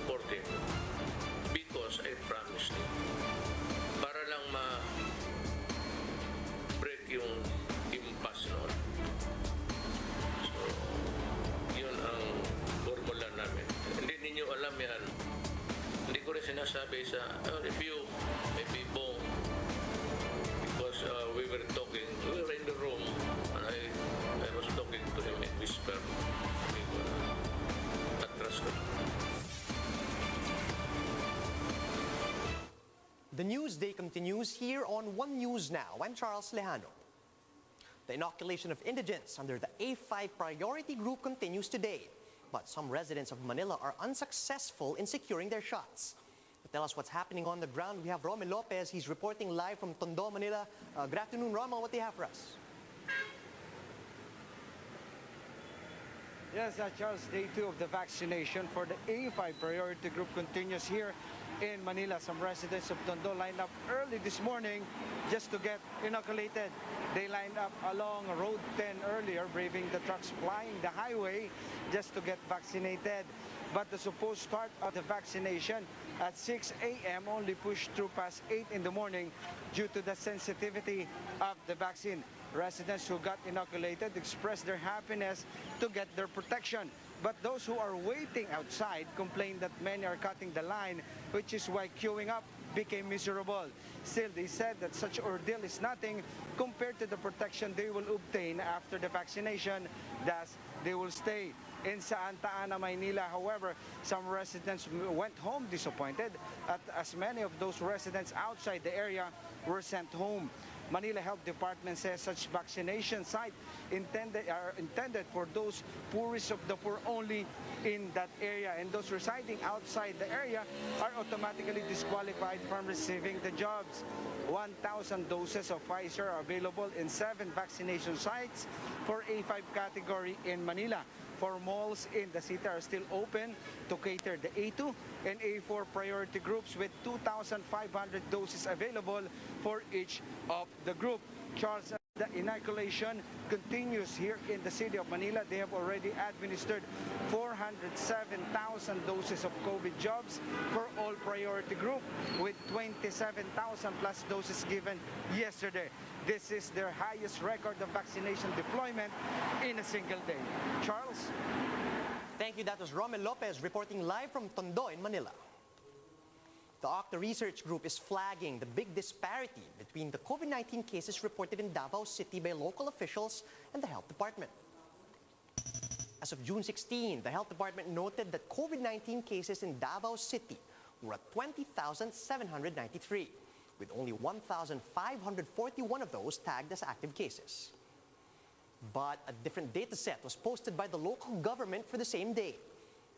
for them because I promised them. Para lang ma-break yung impasse noon. So, yun ang formula namin. Hindi ninyo alam yan. Hindi ko rin sinasabi sa review, maybe Bong, because we were in the room, and I was talking to him in whisper. Atras ko. The news day continues here on One News Now. I'm Charles Lejano. The inoculation of indigents under the A5 priority group continues today. But some residents of Manila are unsuccessful in securing their shots. To tell us what's happening on the ground, we have Romel Lopez. He's reporting live from Tondo, Manila. Good afternoon, Romel. What do you have for us? Yes, Charles, day 2 of the vaccination for the A5 priority group continues here in Manila. Some residents of Tondo lined up early this morning just to get inoculated. They lined up along Road 10 earlier, braving the trucks flying the highway just to get vaccinated. But the supposed start of the vaccination at 6 a.m. only pushed through past 8 in the morning due to the sensitivity of the vaccine. Residents who got inoculated expressed their happiness to get their protection. But those who are waiting outside complain that many are cutting the line, which is why queuing up became miserable. Still, they said that such ordeal is nothing compared to the protection they will obtain after the vaccination. Thus, they will stay in Santa Ana, Maynila. However, some residents went home disappointed as many of those residents outside the area were sent home. Manila Health Department says such vaccination sites are intended for those poorest of the poor only in that area, and those residing outside the area are automatically disqualified from receiving the jobs. 1,000 doses of Pfizer are available in 7 vaccination sites for A5 category in Manila. 4 malls in the city are still open to cater the A2 and A4 priority groups with 2,500 doses available for each of the group. Charles, the inoculation continues here in the city of Manila. They have already administered 407,000 doses of COVID jobs for all priority group, with 27,000 plus doses given yesterday. This is their highest record of vaccination deployment in a single day. Charles? Thank you. That was Romel Lopez reporting live from Tondo in Manila. The Octa Research Group is flagging the big disparity between the COVID-19 cases reported in Davao City by local officials and the Health Department. As of June 16, the Health Department noted that COVID-19 cases in Davao City were at 20,793, with only 1,541 of those tagged as active cases. But a different data set was posted by the local government for the same day.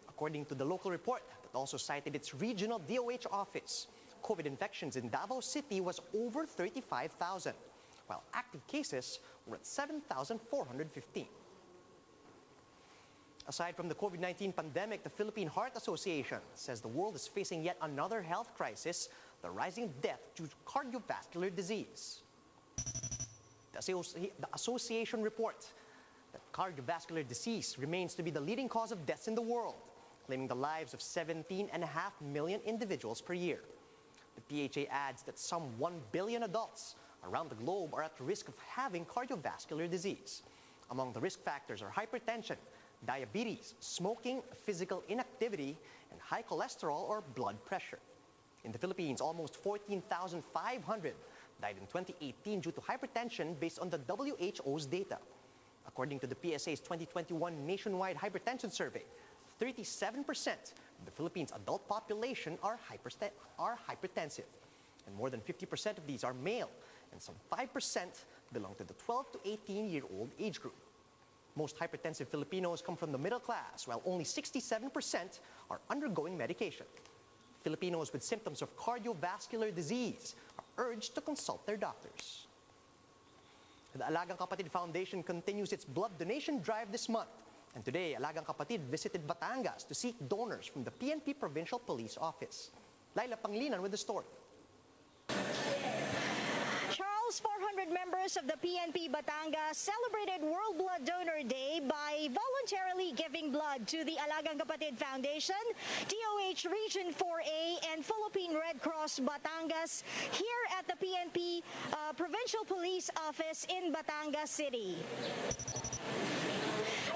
According to the local report that also cited its regional DOH office, COVID infections in Davao City was over 35,000, while active cases were at 7,415. Aside from the COVID-19 pandemic, the Philippine Heart Association says the world is facing yet another health crisis, the rising death due to cardiovascular disease. The association reports that cardiovascular disease remains to be the leading cause of deaths in the world, claiming the lives of 17.5 million individuals per year. The PHA adds that some 1 billion adults around the globe are at risk of having cardiovascular disease. Among the risk factors are hypertension, diabetes, smoking, physical inactivity, and high cholesterol or blood pressure. In the Philippines, almost 14,500 died in 2018 due to hypertension based on the WHO's data. According to the PSA's 2021 nationwide hypertension survey, 37% of the Philippines' adult population are hypertensive, and more than 50% of these are male, and some 5% belong to the 12 to 18-year-old age group. Most hypertensive Filipinos come from the middle class, while only 67% are undergoing medication. Filipinos with symptoms of cardiovascular disease are urged to consult their doctors. The Alagang Kapatid Foundation continues its blood donation drive this month. And today, Alagang Kapatid visited Batangas to seek donors from the PNP Provincial Police Office. Laila Panglinan with the story. Charles, 400 members of the PNP Batangas celebrated World Blood Donor Day by volunteering voluntarily giving blood to the Alagang Kapatid Foundation, DOH Region 4A, and Philippine Red Cross Batangas here at the PNP Provincial Police Office in Batangas City.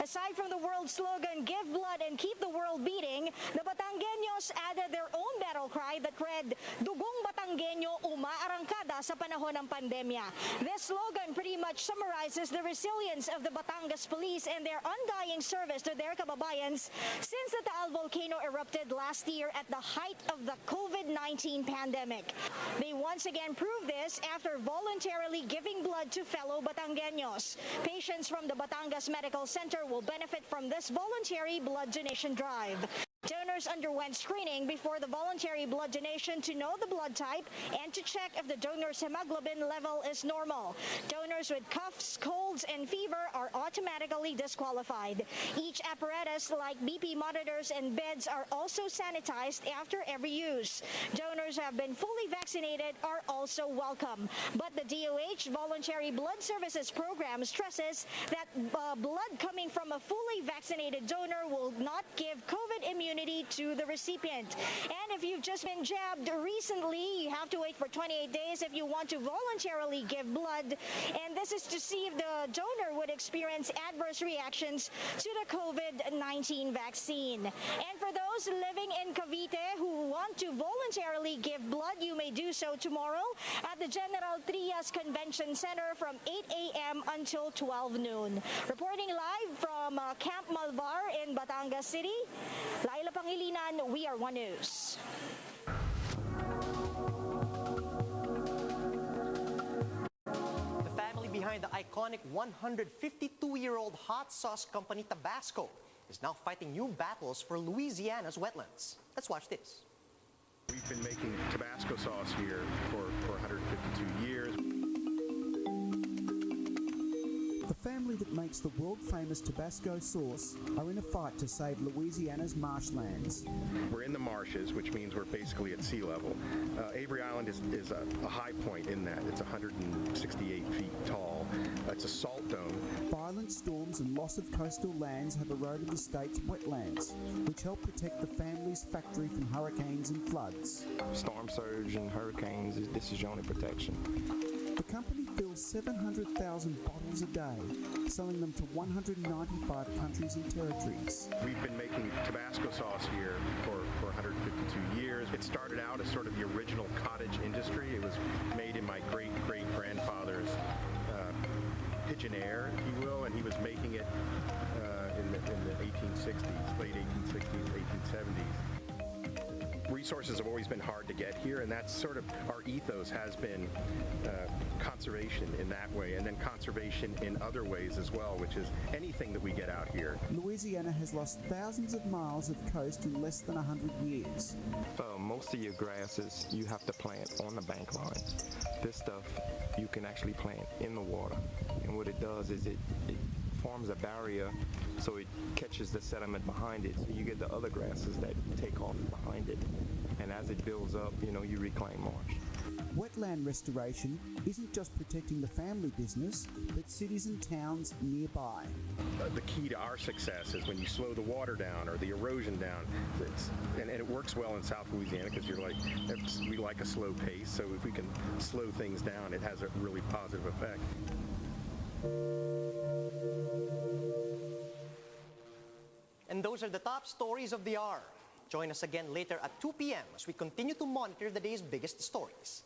Aside from the world slogan, "Give blood and keep the world beating," the Batangueños added their own battle cry that read, "Dugong Batanggenyo umaarangkada sa panahon ng pandemya." This slogan pretty much summarizes the resilience of the Batangas police and their undying service to their kababayans since the Taal volcano erupted last year at the height of the COVID-19 pandemic. They once again proved this after voluntarily giving blood to fellow Batangueños. Patients from the Batangas Medical Center will benefit from this voluntary blood donation drive. Donors underwent screening before the voluntary blood donation to know the blood type and to check if the donor's hemoglobin level is normal. Donors with coughs, colds, and fever are automatically disqualified. Each apparatus, like BP monitors and beds, are also sanitized after every use. Donors who have been fully vaccinated are also welcome. But the DOH Voluntary Blood Services Program stresses that blood coming from a fully vaccinated donor will not give COVID immunity to the recipient. And if you've just been jabbed recently, you have to wait for 28 days if you want to voluntarily give blood. And this is to see if the donor would experience adverse reactions to the COVID-19 vaccine. And for those living in Cavite who want to voluntarily give blood, you may do so tomorrow at the General Trias Convention Center from 8 a.m. until 12 noon. Reporting live from Camp Malvar in Batangas City, Laila Pangilinan, We Are One News. The family behind the iconic 152-year-old hot sauce company Tabasco is now fighting new battles for Louisiana's wetlands. Let's watch this. We've been making Tabasco sauce here for 152 years. The family that makes the world-famous Tabasco sauce are in a fight to save Louisiana's marshlands. We're in the marshes, which means we're basically at sea level. Avery Island is a high point in that. It's 168 feet tall. It's a salt dome. Violent storms and loss of coastal lands have eroded the state's wetlands, which help protect the family's factory from hurricanes and floods. Storm surge and hurricanes, this is your only protection. The company fills 700,000 bottles a day, selling them to 195 countries and territories. We've been making Tabasco sauce here for 152 years. It started out as sort of the original cottage industry. It was made in my great-great-grandfather's pigeon-air, if you will, and he was making it in the 1860s, late 1860s, 1870s. Resources have always been hard to get here, and that's sort of our ethos has been conservation in that way, and then conservation in other ways as well, which is anything that we get out here. Louisiana has lost thousands of miles of coast in less than 100 years. Most of your grasses you have to plant on the bank line. This stuff you can actually plant in the water, and what it does is it forms a barrier so it catches the sediment behind it, so you get the other grasses that take off behind it, and as it builds up, you reclaim marsh. Wetland restoration isn't just protecting the family business, but cities and towns nearby. The key to our success is when you slow the water down or the erosion down, and it works well in South Louisiana because we like a slow pace, so if we can slow things down, it has a really positive effect. And those are the top stories of the hour. Join us again later at 2 p.m. as we continue to monitor the day's biggest stories.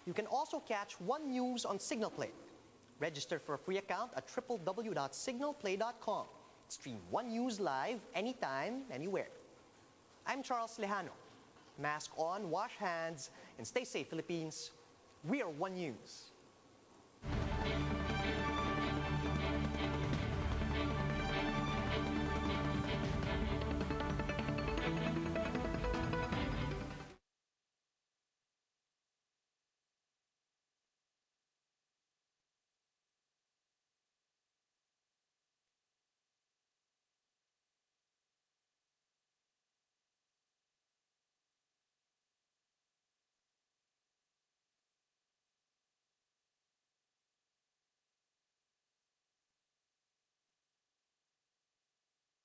You can also catch One News on Signal Play. Register for a free account at www.signalplay.com. Stream One News live anytime, anywhere. I'm Charles Lejano. Mask on, wash hands, and stay safe, Philippines. We are One News.